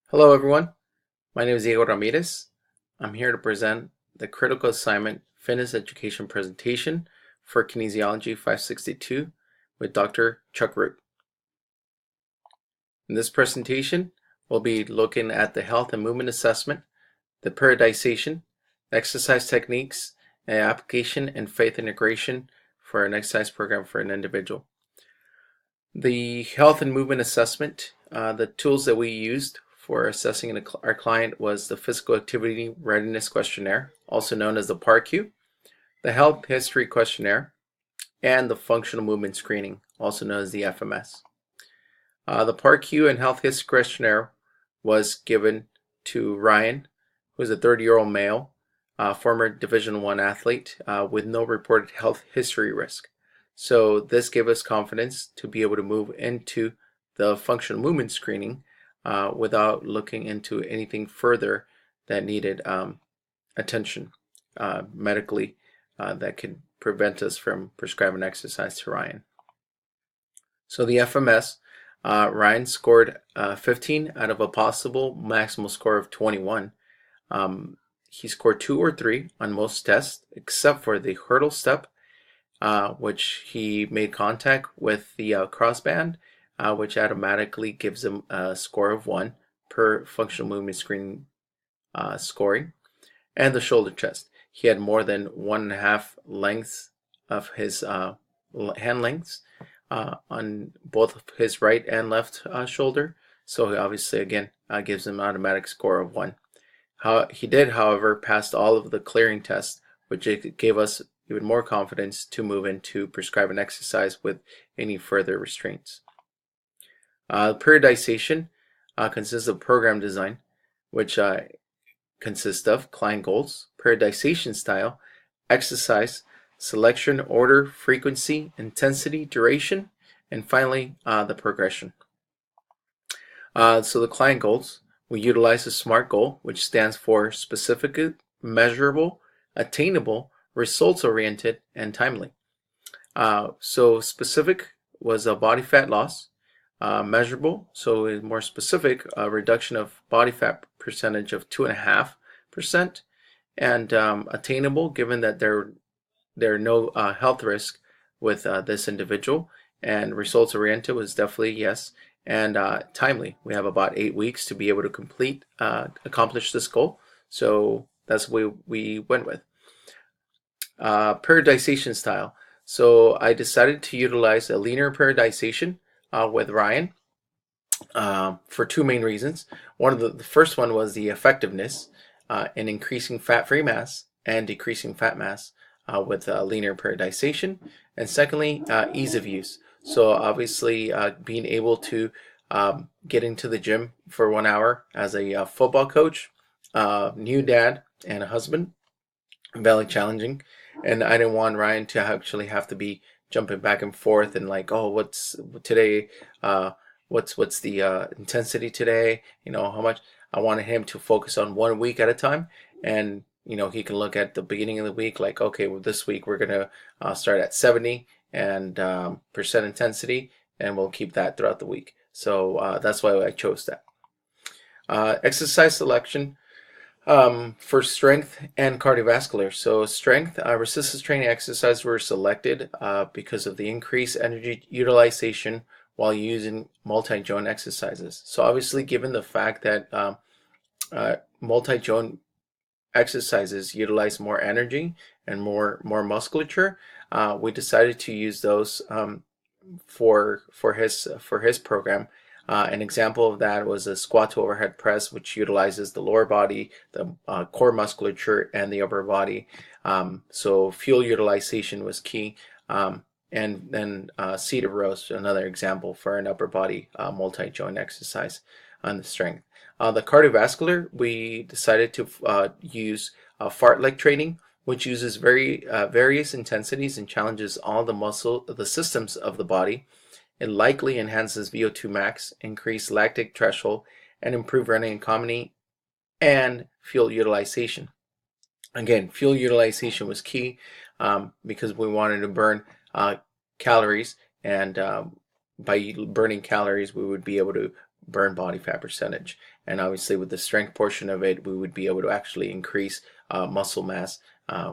Hello everyone, my name is Diego Ramirez. I'm here to present the Critical Assignment Fitness Education presentation for Kinesiology 562 with Dr. Chuck Root. In this presentation, we'll be looking at the health and movement assessment, the periodization, exercise techniques, and application and faith integration for an exercise program for an individual. The health and movement assessment, the tools that we used for assessing our client was the Physical Activity Readiness Questionnaire, also known as the PARQ, the Health History Questionnaire, and the Functional Movement Screening, also known as the FMS. The PARQ and Health History Questionnaire was given to Ryan, who is a 30-year-old male, former Division I athlete with no reported health history risk. So this gave us confidence to be able to move into the functional movement screening without looking into anything further that needed attention medically that could prevent us from prescribing exercise to Ryan. So the FMS, Ryan scored 15 out of a possible maximal score of 21. He scored 2 or 3 on most tests except for the hurdle step, which he made contact with the crossband, which automatically gives him a score of 1 per functional movement screening scoring, and the shoulder chest. He had more than 1.5 lengths of his hand lengths on both his right and left shoulder, so he obviously again gives him an automatic score of 1. He did, however, pass all of the clearing tests, which gave us even more confidence to move into prescribing exercise with any further restraints. Periodization consists of program design, which consists of client goals, periodization style, exercise, selection, order, frequency, intensity, duration, and finally the progression. So the client goals, we utilize a SMART goal, which stands for specific, measurable, attainable, results-oriented, and timely. So specific was a body fat loss. Measurable, so more specific, a reduction of body fat percentage of 2.5%, and attainable, given that there are no health risk with this individual, and results oriented was definitely yes, and timely. We have about 8 weeks to be able to accomplish this goal, so that's what we went with. Periodization style. So I decided to utilize a linear periodization with Ryan for 2 main reasons. The first one was the effectiveness in increasing fat-free mass and decreasing fat mass with linear periodization, and secondly, ease of use. So obviously being able to get into the gym for 1 hour as a football coach, new dad, and a husband, very challenging, and I didn't want Ryan to actually have to be jumping back and forth and like, oh, what's today, what's the intensity today, how much. I wanted him to focus on 1 week at a time, and he can look at the beginning of the week like, okay, well, this week we're gonna start at 70 and percent intensity, and we'll keep that throughout the week. So that's why I chose that. Exercise selection for strength and cardiovascular. So strength, resistance training exercises were selected because of the increased energy utilization while using multi-joint exercises. So obviously, given the fact that multi-joint exercises utilize more energy and more musculature, we decided to use those for his program. An example of that was a squat to overhead press, which utilizes the lower body, the core musculature, and the upper body. So fuel utilization was key. And then seated rows, another example for an upper body multi-joint exercise on the strength. The cardiovascular, we decided to use fartlek training, which uses various intensities and challenges all the systems of the body. It likely enhances VO2 max, increase lactic threshold, and improve running economy and fuel utilization. Again, fuel utilization was key because we wanted to burn calories, and by burning calories, we would be able to burn body fat percentage. and obviously with the strength portion of it, we would be able to actually increase muscle mass,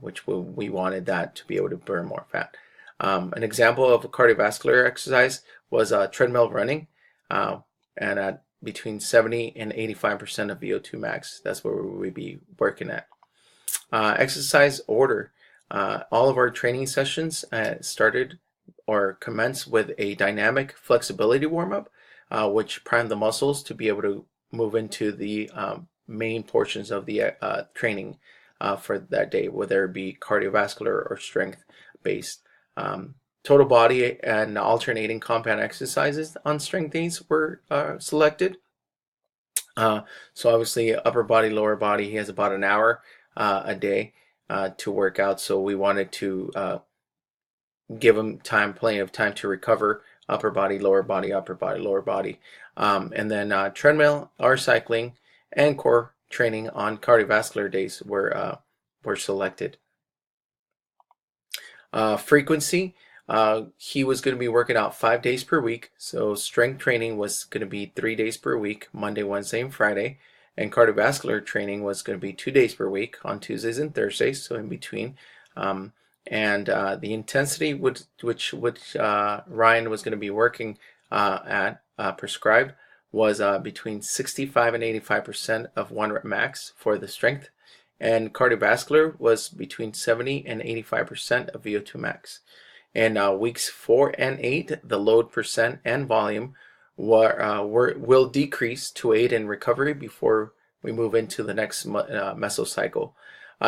which we wanted that to be able to burn more fat. An example of a cardiovascular exercise was treadmill running, and at between 70 and 85% of VO2 max. That's where we would be working at. Exercise order. All of our training sessions started or commence with a dynamic flexibility warm-up, which primed the muscles to be able to move into the main portions of the training for that day, whether it be cardiovascular or strength-based. Total body and alternating compound exercises on strength days were selected. So obviously upper body, lower body, he has about an hour a day to work out. So we wanted to give him plenty of time to recover. Upper body, lower body, upper body, lower body. And then treadmill or cycling and core training on cardiovascular days were selected. Frequency. He was going to be working out 5 days per week. So strength training was going to be 3 days per week, Monday, Wednesday, and Friday. And cardiovascular training was going to be 2 days per week on Tuesdays and Thursdays, so in between. And the intensity which Ryan was going to be working at prescribed was between 65 and 85% of 1 rep max for the strength. And cardiovascular was between 70 and 85% of VO2 max. And weeks 4 and 8, the load percent and volume will decrease to aid in recovery before we move into the next mesocycle.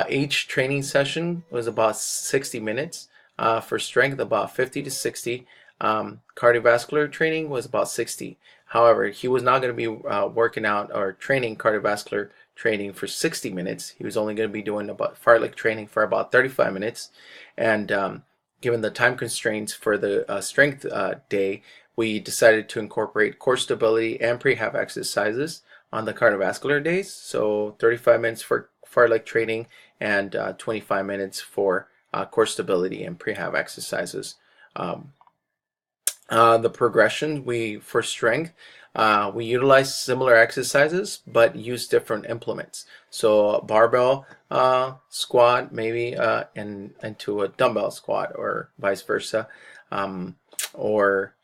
Each training session was about 60 minutes. For strength, about 50 to 60. Cardiovascular training was about 60. However, he was not going to be working out or training cardiovascular training for 60 minutes. He was only going to be doing about fartlek training for about 35 minutes. And given the time constraints for the strength day, we decided to incorporate core stability and prehab exercises on the cardiovascular days. So 35 minutes for fartlek training and 25 minutes for core stability and prehab exercises. The progression for strength, we utilize similar exercises but use different implements. So barbell squat maybe into a dumbbell squat or vice versa.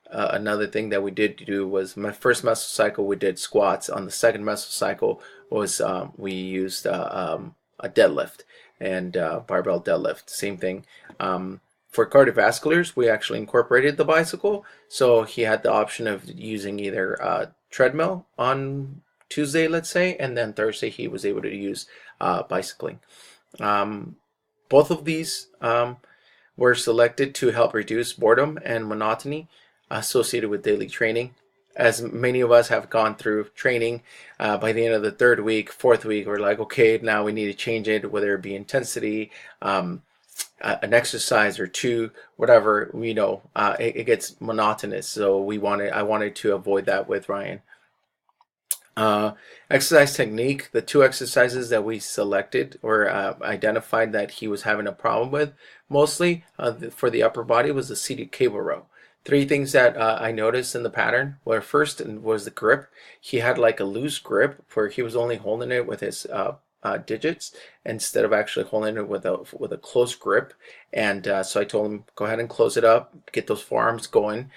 Another thing that we did do was my first mesocycle we did squats. On the second mesocycle was we used a deadlift and barbell deadlift, same thing. For cardiovasculars, we actually incorporated the bicycle, so he had the option of using either treadmill on Tuesday, let's say, and then Thursday he was able to use bicycling. Both of these were selected to help reduce boredom and monotony associated with daily training. As many of us have gone through training, by the end of the 3rd week, 4th week, we're like, okay, now we need to change it, whether it be intensity, an exercise or two, whatever, it gets monotonous. So I wanted to avoid that with Ryan. Exercise technique, the 2 exercises that we selected or identified that he was having a problem with mostly for the upper body was the seated cable row. 3 things that I noticed in the pattern were, first was the grip. He had like a loose grip where he was only holding it with his digits instead of actually holding it with a close grip. And so I told him, go ahead and close it up, get those forearms going.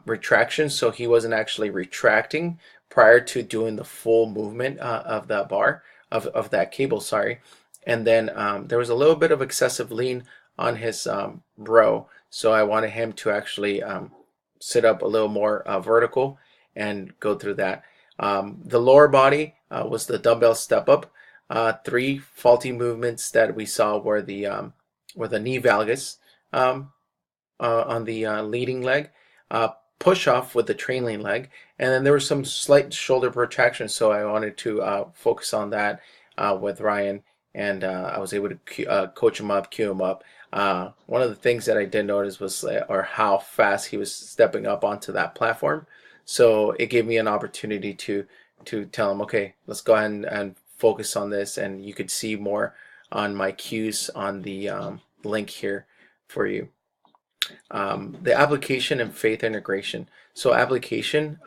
Retraction, so he wasn't actually retracting prior to doing the full movement of that bar, of that cable, sorry. And then there was a little bit of excessive lean on his row, so I wanted him to actually sit up a little more vertical and go through that. The lower body was the dumbbell step up. 3 faulty movements that we saw were the knee valgus on the leading leg, push off with the trailing leg, and then there was some slight shoulder protraction, so I wanted to focus on that with Ryan, and I was able to coach him up, cue him up. One of the things that I did notice was how fast he was stepping up onto that platform, so it gave me an opportunity to tell him, okay, let's go ahead and focus on this, and you could see more on my cues on the link here for you. The application and faith integration. So application,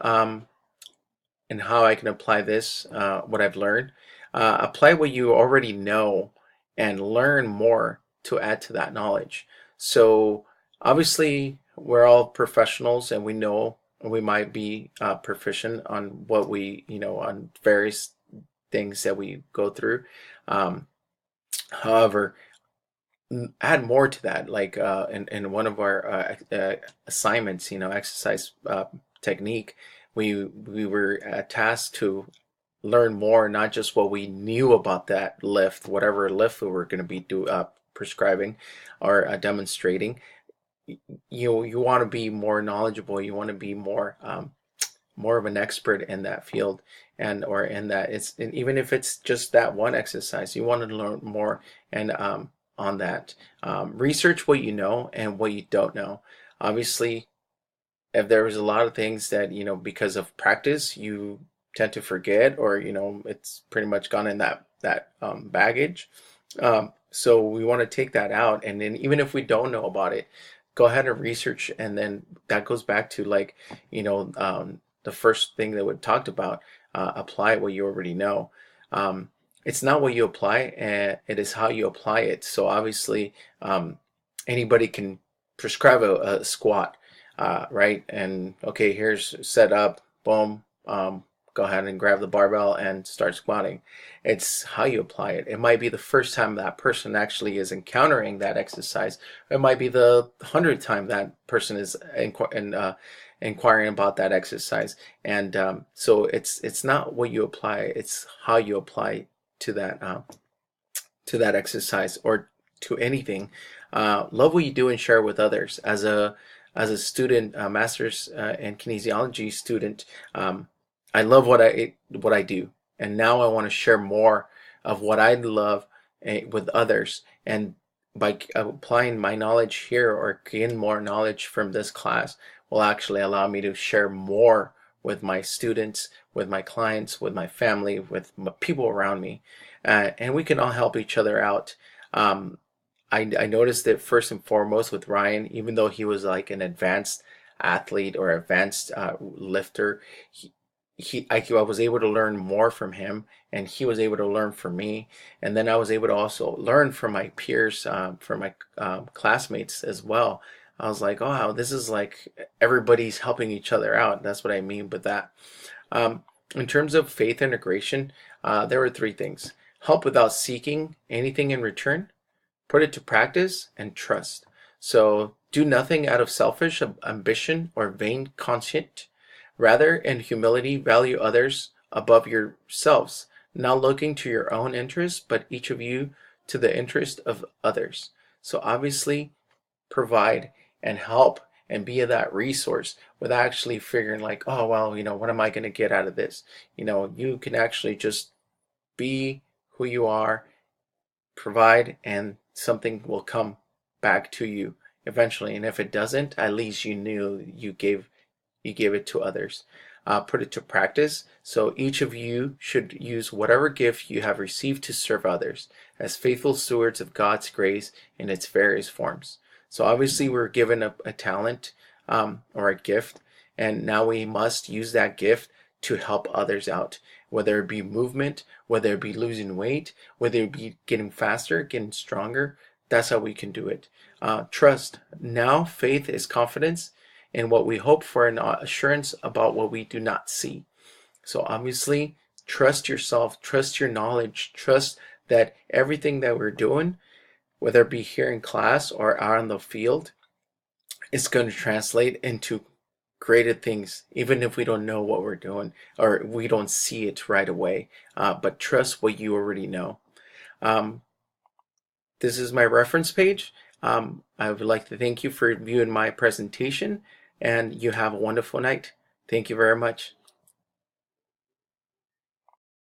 and how I can apply this, what I've learned. Apply what you already know and learn more to add to that knowledge. So obviously, we're all professionals and we know we might be proficient on what we, on various things that we go through. Um, However, add more to that, like in one of our assignments, exercise technique, we were tasked to learn more, not just what we knew about that lift, whatever lift we were going to be prescribing or demonstrating. You want to be more knowledgeable. You want to be more of an expert in that field, and or in that, and even if it's just that one exercise, you want to learn more. And on that, research what you know and what you don't know. Obviously, if there was a lot of things that, because of practice, you tend to forget, or it's pretty much gone in that baggage. So we want to take that out, and then even if we don't know about it, go ahead and research. And then that goes back to, like, the first thing that we talked about. Apply what you already know. It's not what you apply, and it is how you apply it. So obviously, anybody can prescribe a squat, right? And okay, here's set up, boom, go ahead and grab the barbell and start squatting. It's how you apply it. It might be the first time that person actually is encountering that exercise. It might be the 100th time that person is inquiring about that exercise. And so it's not what you apply; it's how you apply to that exercise, or to anything. Love what you do and share with others. As a student, master's in kinesiology student, I love what I do, and now I want to share more of what I love with others. And by applying my knowledge here, or gain more knowledge from this class, will actually allow me to share more with my students, with my clients, with my family, with people around me, and we can all help each other out. Um, I noticed it first and foremost with Ryan, even though he was like an advanced athlete or advanced lifter. I was able to learn more from him, and he was able to learn from me. And then I was able to also learn from my peers, from my classmates as well. I was like, oh, wow, this is like everybody's helping each other out. That's what I mean with that. Um, in terms of faith integration, there were three things: help without seeking anything in return, put it to practice, and trust. So do nothing out of selfish ambition or vain conceit. Rather, in humility, value others above yourselves, not looking to your own interest, but each of you to the interest of others. So obviously, provide and help and be that resource, without actually figuring like, oh, well, what am I going to get out of this? You can actually just be who you are, provide, and something will come back to you eventually. And if it doesn't, at least you knew you gave it to others. Put it to practice. So each of you should use whatever gift you have received to serve others as faithful stewards of God's grace in its various forms. So obviously we're given a talent, or a gift, and now we must use that gift to help others out, whether it be movement, whether it be losing weight, whether it be getting faster, getting stronger. That's how we can do it. Trust. Now faith is confidence in what we hope for, and assurance about what we do not see. So obviously, trust yourself, trust your knowledge, trust that everything that we're doing, whether it be here in class or out on the field, is going to translate into greater things, even if we don't know what we're doing, or we don't see it right away. But trust what you already know. Um, this is my reference page. I would like to thank you for viewing my presentation, and you have a wonderful night. Thank you very much.